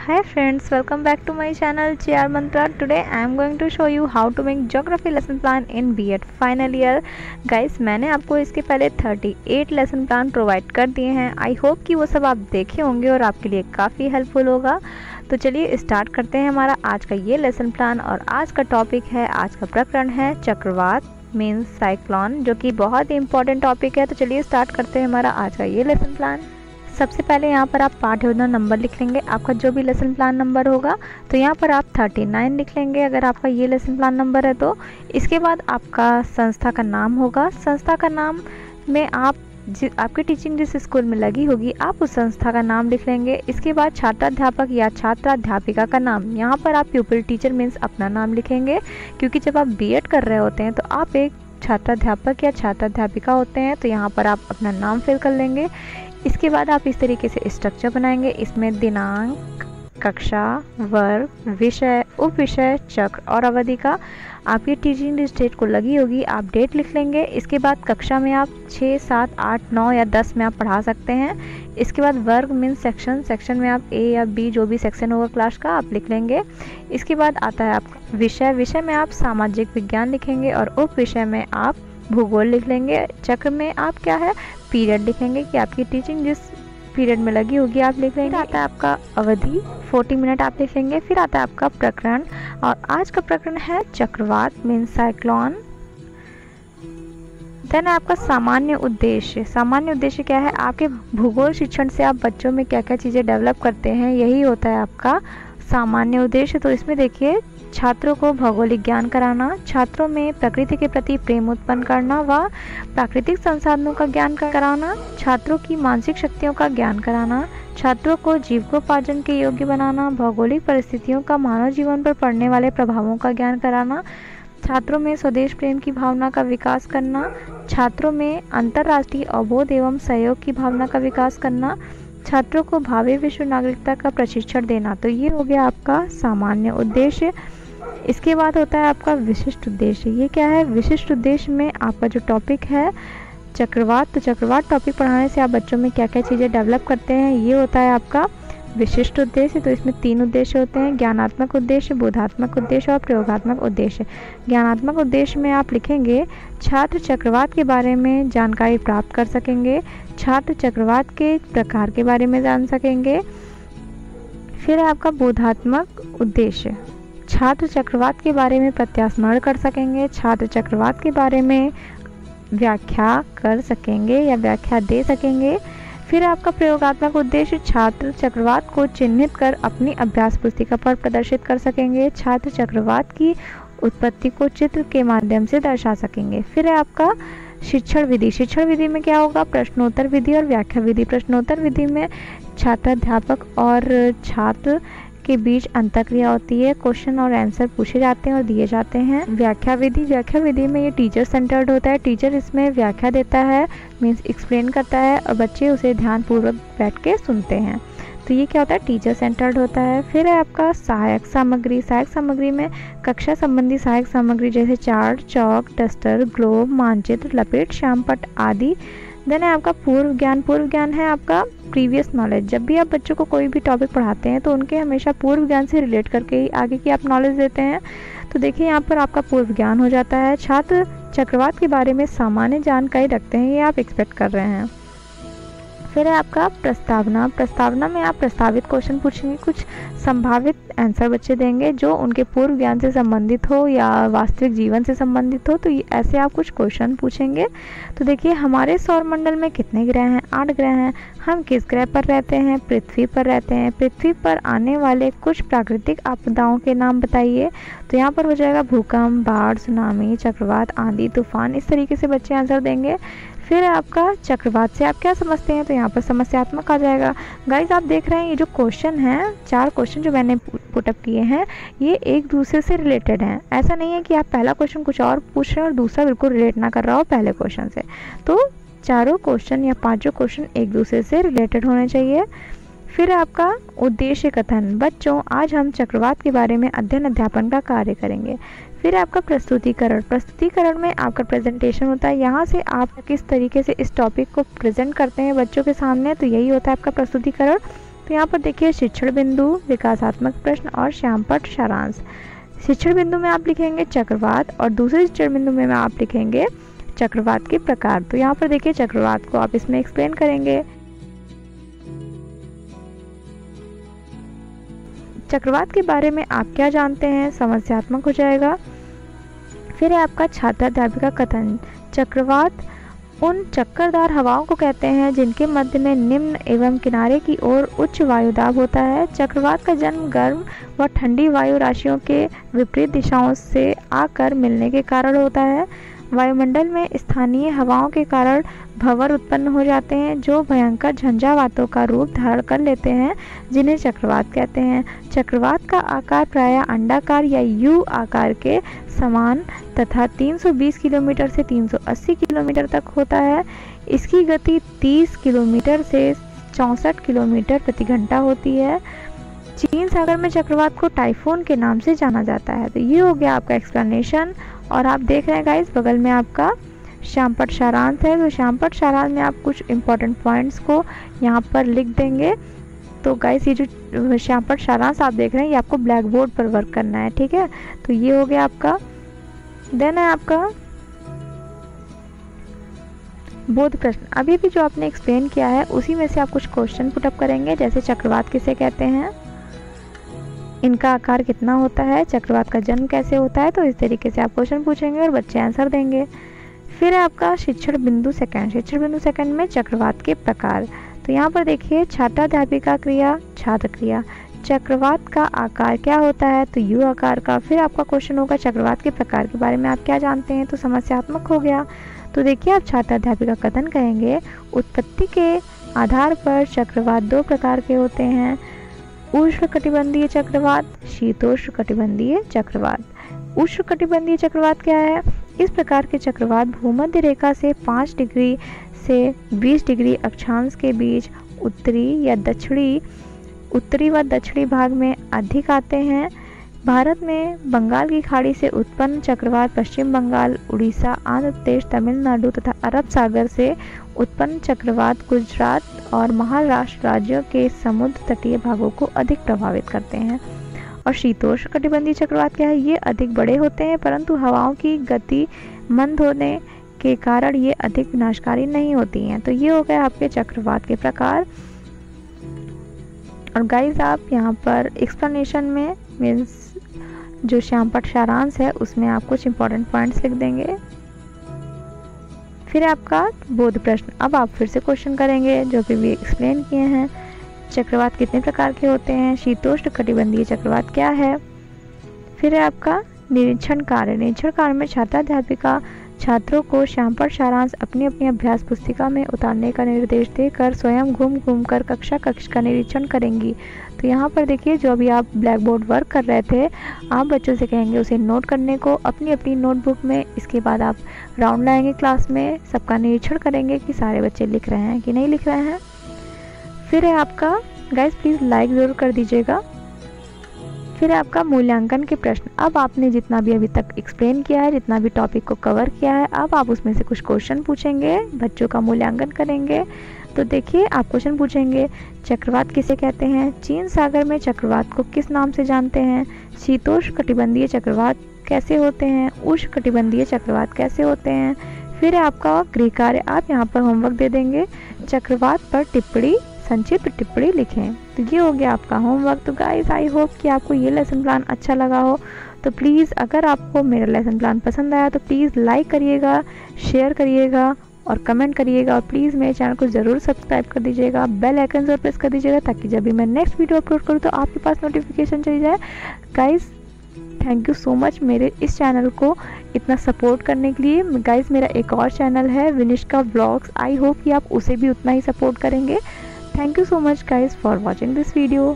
Hi friends, welcome back to my channel JR Mantra. Today I am going to show you how to make geography lesson plan in B.Ed final year. Guys, मैंने आपको इसके पहले 38 lesson plan provide कर दिए हैं. I hope कि वो सब आप देखे होंगे और आपके लिए काफ़ी हेल्पफुल होगा. तो चलिए स्टार्ट करते हैं हमारा आज का ये लेसन प्लान. और आज का टॉपिक है, आज का प्रकरण है चक्रवात मीन्स साइक्लोन, जो कि बहुत ही इंपॉर्टेंट टॉपिक है. तो चलिए स्टार्ट करते हैं हमारा आज का ये लेसन प्लान. सबसे पहले यहाँ पर आप पाठ योजना नंबर लिख लेंगे, आपका जो भी लेसन प्लान नंबर होगा. तो यहाँ पर आप 39 लिख लेंगे अगर आपका ये लेसन प्लान नंबर है तो. इसके बाद आपका संस्था का नाम होगा. संस्था का नाम में आप आपकी टीचिंग जिस स्कूल में लगी होगी आप उस संस्था का नाम लिख लेंगे. इसके बाद छात्राध्यापक या छात्राध्यापिका का नाम, यहाँ पर आप प्यूपिल टीचर मीन्स अपना नाम लिखेंगे, क्योंकि जब आप B.Ed कर रहे होते हैं तो आप एक छात्राध्यापक या छात्राध्यापिका होते हैं, तो यहाँ पर आप अपना नाम फिल कर लेंगे. इसके बाद आप इस तरीके से स्ट्रक्चर बनाएंगे. इसमें दिनांक, कक्षा, वर्ग, विषय, उप विषय, चक्र और अवधि का आपकी टीचिंग जिस डेट को लगी होगी आप डेट लिख लेंगे. इसके बाद कक्षा में आप 6, 7, 8, 9 या 10 में आप पढ़ा सकते हैं. इसके बाद वर्ग मीन्स सेक्शन, सेक्शन में आप A या B जो भी सेक्शन होगा क्लास का आप लिख लेंगे. इसके बाद आता है आपका विषय. विषय में आप सामाजिक विज्ञान लिखेंगे और उप विषय में आप भूगोल लिख लेंगे. चक्र में आप क्या है पीरियड लिखेंगे कि आपकी टीचिंग जिस पीरियड में लगी होगी आप लिख लेंगे. आता है आपका अवधि 40 मिनट आप लिखेंगे. फिर आता है आपका प्रकरण, और आज का प्रकरण है चक्रवात मीन्स साइक्लोन. देन आपका सामान्य उद्देश्य. सामान्य उद्देश्य क्या है, आपके भूगोल शिक्षण से आप बच्चों में क्या क्या चीज़ें डेवलप करते हैं, यही होता है आपका सामान्य उद्देश्य. तो इसमें देखिए, छात्रों को भौगोलिक ज्ञान कराना, छात्रों में प्रकृति के प्रति प्रेम उत्पन्न करना व प्राकृतिक संसाधनों का ज्ञान कराना, छात्रों की मानसिक शक्तियों का ज्ञान कराना, छात्रों को जीविकोपार्जन के योग्य बनाना, भौगोलिक परिस्थितियों का मानव जीवन पर पड़ने वाले प्रभावों का ज्ञान कराना, छात्रों में स्वदेश प्रेम की भावना का विकास करना, छात्रों में अंतर्राष्ट्रीय अवबोध एवं सहयोग की भावना का विकास करना, छात्रों को भावी विश्व नागरिकता का प्रशिक्षण देना. तो ये हो गया आपका सामान्य उद्देश्य. इसके बाद होता है आपका विशिष्ट उद्देश्य. ये क्या है, विशिष्ट उद्देश्य में आपका जो टॉपिक है चक्रवात, तो चक्रवात टॉपिक पढ़ाने से आप बच्चों में क्या क्या चीज़ें डेवलप करते हैं, ये होता है आपका विशिष्ट उद्देश्य. तो इसमें 3 उद्देश्य होते हैं, ज्ञानात्मक उद्देश्य, बोधात्मक उद्देश्य और प्रयोगात्मक उद्देश्य. ज्ञानात्मक उद्देश्य में आप लिखेंगे छात्र चक्रवात के बारे में जानकारी प्राप्त कर सकेंगे, छात्र चक्रवात के प्रकार के बारे में जान सकेंगे. फिर आपका बोधात्मक उद्देश्य, छात्र चक्रवात के बारे में प्रत्यास्मरण कर सकेंगे, छात्र चक्रवात के बारे में व्याख्या कर सकेंगे या व्याख्या दे सकेंगे. फिर आपका प्रयोगात्मक उद्देश्य, छात्र चक्रवात को चिन्हित कर अपनी अभ्यास पुस्तिका पर प्रदर्शित कर सकेंगे, छात्र चक्रवात की उत्पत्ति को चित्र के माध्यम से दर्शा सकेंगे. फिर है आपका शिक्षण विधि. शिक्षण विधि में क्या होगा, प्रश्नोत्तर विधि और व्याख्या विधि. प्रश्नोत्तर विधि में छात्राध्यापक और छात्र के बीच अंतःक्रिया होती है, क्वेश्चन और आंसर पूछे जाते हैं और दिए जाते हैं. व्याख्या विधि, व्याख्या विधि में ये टीचर सेंटर्ड होता है. टीचर इसमें व्याख्या देता है मीन्स एक्सप्लेन करता है और बच्चे उसे ध्यानपूर्वक बैठ के सुनते हैं. तो ये क्या होता है, टीचर सेंटर्ड होता है. फिर है आपका सहायक सामग्री. सहायक सामग्री में कक्षा संबंधी सहायक सामग्री जैसे चार्ट, चौक, डस्टर, ग्लोब, मानचित्र, लपेट, श्यामपट्ट आदि. देन है आपका पूर्व ज्ञान. पूर्व ज्ञान है आपका प्रीवियस नॉलेज. जब भी आप बच्चों को कोई भी टॉपिक पढ़ाते हैं तो उनके हमेशा पूर्व ज्ञान से रिलेट करके ही आगे की आप नॉलेज देते हैं. तो देखिए यहाँ पर आपका पूर्व ज्ञान हो जाता है. छात्र चक्रवात के बारे में सामान्य जानकारी रखते हैं, ये आप एक्सपेक्ट कर रहे हैं. फिर है आपका प्रस्तावना. प्रस्तावना में आप प्रस्तावित क्वेश्चन पूछेंगे, कुछ संभावित आंसर बच्चे देंगे जो उनके पूर्व ज्ञान से संबंधित हो या वास्तविक जीवन से संबंधित हो. तो ऐसे आप कुछ क्वेश्चन पूछेंगे. तो देखिए, हमारे सौरमंडल में कितने ग्रह हैं, 8 ग्रह हैं. हम किस ग्रह पर रहते हैं, पृथ्वी पर रहते हैं. पृथ्वी पर आने वाले कुछ प्राकृतिक आपदाओं के नाम बताइए. तो यहाँ पर हो जाएगा भूकंप, बाढ़, सुनामी, चक्रवात, आंधी, तूफान. इस तरीके से बच्चे आंसर देंगे. फिर आपका चक्रवात से आप क्या समझते हैं, तो यहाँ पर समस्यात्मक आ जाएगा. गाइज आप देख रहे हैं ये जो क्वेश्चन हैं, 4 क्वेश्चन जो मैंने पुटअप किए हैं, ये एक दूसरे से रिलेटेड हैं. ऐसा नहीं है कि आप पहला क्वेश्चन कुछ और पूछ रहे हैं और दूसरा बिल्कुल रिलेट ना कर रहा हो पहले क्वेश्चन से. तो चारों क्वेश्चन या 5 क्वेश्चन एक दूसरे से रिलेटेड होने चाहिए. फिर आपका उद्देश्य कथन. बच्चों, आज हम चक्रवात के बारे में अध्ययन अध्यापन का कार्य करेंगे. फिर आपका प्रस्तुतिकरण. प्रस्तुतिकरण में आपका प्रेजेंटेशन होता है. यहाँ से आप किस तरीके से इस टॉपिक को प्रेजेंट करते हैं बच्चों के सामने, तो यही होता है आपका प्रस्तुतिकरण. तो यहाँ पर देखिए शिक्षण बिंदु, विकासात्मक प्रश्न और श्यामपट्ट सारांश। शिक्षण बिंदु में आप लिखेंगे चक्रवात और दूसरे शिक्षण बिंदु में आप लिखेंगे चक्रवात के प्रकार। तो यहाँ पर देखिए चक्रवात को आप इसमें एक्सप्लेन करेंगे। चक्रवात के बारे में आप क्या जानते हैं, समस्यात्मक हो जाएगा। फिर है आपका छात्राध्यापिका कथन। चक्रवात उन चक्करदार हवाओं को कहते हैं जिनके मध्य में निम्न एवं किनारे की ओर उच्च वायुदाब होता है। चक्रवात का जन्म गर्म व ठंडी वायु राशियों के विपरीत दिशाओं से आकर मिलने के कारण होता है। वायुमंडल में स्थानीय हवाओं के कारण भंवर उत्पन्न हो जाते हैं जो भयंकर झंझावातों का रूप धारण कर लेते हैं, जिन्हें चक्रवात कहते हैं। चक्रवात का आकार प्रायः अंडाकार या यू आकार के समान तथा 320 किलोमीटर से 380 किलोमीटर तक होता है। इसकी गति 30 किलोमीटर से 64 किलोमीटर प्रति घंटा होती है। चीन सागर में चक्रवात को टाइफून के नाम से जाना जाता है। तो ये हो गया आपका एक्सप्लेनेशन। और आप देख रहे हैं गाइस, बगल में आपका श्यामपट्ट सारांश है। तो श्यामपट्ट सारांश में आप कुछ इंपॉर्टेंट पॉइंट्स को यहाँ पर लिख देंगे। तो गाइस ये जो श्यामपट्ट सारांश आप देख रहे हैं ये आपको ब्लैक बोर्ड पर वर्क करना है, ठीक है। तो ये हो गया आपका। देन है आपका बोध प्रश्न। अभी भी जो आपने एक्सप्लेन किया है उसी में से आप कुछ क्वेश्चन पुटअप करेंगे, जैसे चक्रवात किसे कहते हैं, इनका आकार कितना होता है, चक्रवात का जन्म कैसे होता है। तो इस तरीके से आप क्वेश्चन पूछेंगे और बच्चे आंसर देंगे। फिर है आपका शिक्षण बिंदु सेकंड। शिक्षण बिंदु सेकंड में चक्रवात के प्रकार। तो यहाँ पर देखिए छात्राध्यापिका क्रिया, छात्र क्रिया। चक्रवात का आकार क्या होता है, तो यू आकार का। फिर आपका क्वेश्चन होगा चक्रवात के प्रकार के बारे में आप क्या जानते हैं, तो समस्यात्मक हो गया। तो देखिए आप छात्राध्यापिका कथन कहेंगे। उत्पत्ति के आधार पर चक्रवात दो प्रकार के होते हैं, उष्णकटिबंधीय चक्रवात, शीतोष्णकटिबंधीय चक्रवात। उष्णकटिबंधीय चक्रवात क्या है? इस प्रकार के चक्रवात भूमध्य रेखा से 5 डिग्री से 20 डिग्री अक्षांश के बीच उत्तरी व दक्षिणी भाग में अधिक आते हैं। भारत में बंगाल की खाड़ी से उत्पन्न चक्रवात पश्चिम बंगाल, उड़ीसा, आंध्र प्रदेश, तमिलनाडु तथा अरब सागर से उत्पन्न चक्रवात गुजरात और महाराष्ट्र राज्यों के समुद्र तटीय भागों को अधिक प्रभावित करते हैं। और शीतोष्णकटिबंधीय चक्रवात क्या है? ये अधिक बड़े होते हैं परंतु हवाओं की गति मंद होने के कारण ये अधिक विनाशकारी नहीं होती हैं। तो ये हो गया आपके चक्रवात के प्रकार। और गाइस आप यहाँ पर एक्सप्लेनेशन में मीन्स जो श्यामपट्ट सारांश है उसमें आप कुछ इंपॉर्टेंट पॉइंट्स लिख देंगे। फिर आपका बोध प्रश्न। अब आप फिर से क्वेश्चन करेंगे जो भी एक्सप्लेन किए हैं। चक्रवात कितने प्रकार के होते हैं, शीतोष्णकटिबंधीय चक्रवात क्या है। फिर है आपका निरीक्षण कार्य। निरीक्षण कार्य में छात्राध्यापिका छात्रों को श्यामपट्ट सारांश अपनी अपनी अभ्यास पुस्तिका में उतारने का निर्देश देकर स्वयं घूम कर कक्षा का निरीक्षण करेंगी। तो यहाँ पर देखिए जो अभी आप ब्लैक बोर्ड वर्क कर रहे थे आप बच्चों से कहेंगे उसे नोट करने को अपनी अपनी नोटबुक में। इसके बाद आप राउंड लाएंगे क्लास में, सबका निरीक्षण करेंगे कि सारे बच्चे लिख रहे हैं कि नहीं लिख रहे हैं। फिर है आपका गाइस प्लीज़ लाइक ज़रूर कर दीजिएगा। फिर है आपका मूल्यांकन के प्रश्न। अब आपने जितना भी अभी तक एक्सप्लेन किया है, जितना भी टॉपिक को कवर किया है, अब आप उसमें से कुछ क्वेश्चन पूछेंगे, बच्चों का मूल्यांकन करेंगे। तो देखिए आप क्वेश्चन पूछेंगे चक्रवात किसे कहते हैं, चीन सागर में चक्रवात को किस नाम से जानते हैं, शीतोष्णकटिबंधीय चक्रवात कैसे होते हैं, उष्णकटिबंधीय चक्रवात कैसे होते हैं। फिर है आपका गृह कार्य। आप यहाँ पर होमवर्क दे देंगे, चक्रवात पर टिप्पणी, संक्षिप्त टिप्पणी लिखें। तो ये हो गया आपका होमवर्क। तो गाइस आई होप कि आपको ये लेसन प्लान अच्छा लगा हो। तो प्लीज़ अगर आपको मेरा लेसन प्लान पसंद आया तो प्लीज़ लाइक करिएगा, शेयर करिएगा और कमेंट करिएगा। और प्लीज़ मेरे चैनल को ज़रूर सब्सक्राइब कर दीजिएगा, बेल आइकन ज़रूर प्रेस कर दीजिएगा ताकि जब भी मैं नेक्स्ट वीडियो अपलोड करूँ तो आपके पास नोटिफिकेशन चली जाए। Guys thank you so much मेरे इस चैनल को इतना सपोर्ट करने के लिए। गाइस मेरा एक और चैनल है विनिष्का व्लॉग्स, आई होप कि आप उसे भी उतना ही सपोर्ट करेंगे। Thank you so much guys for watching this video.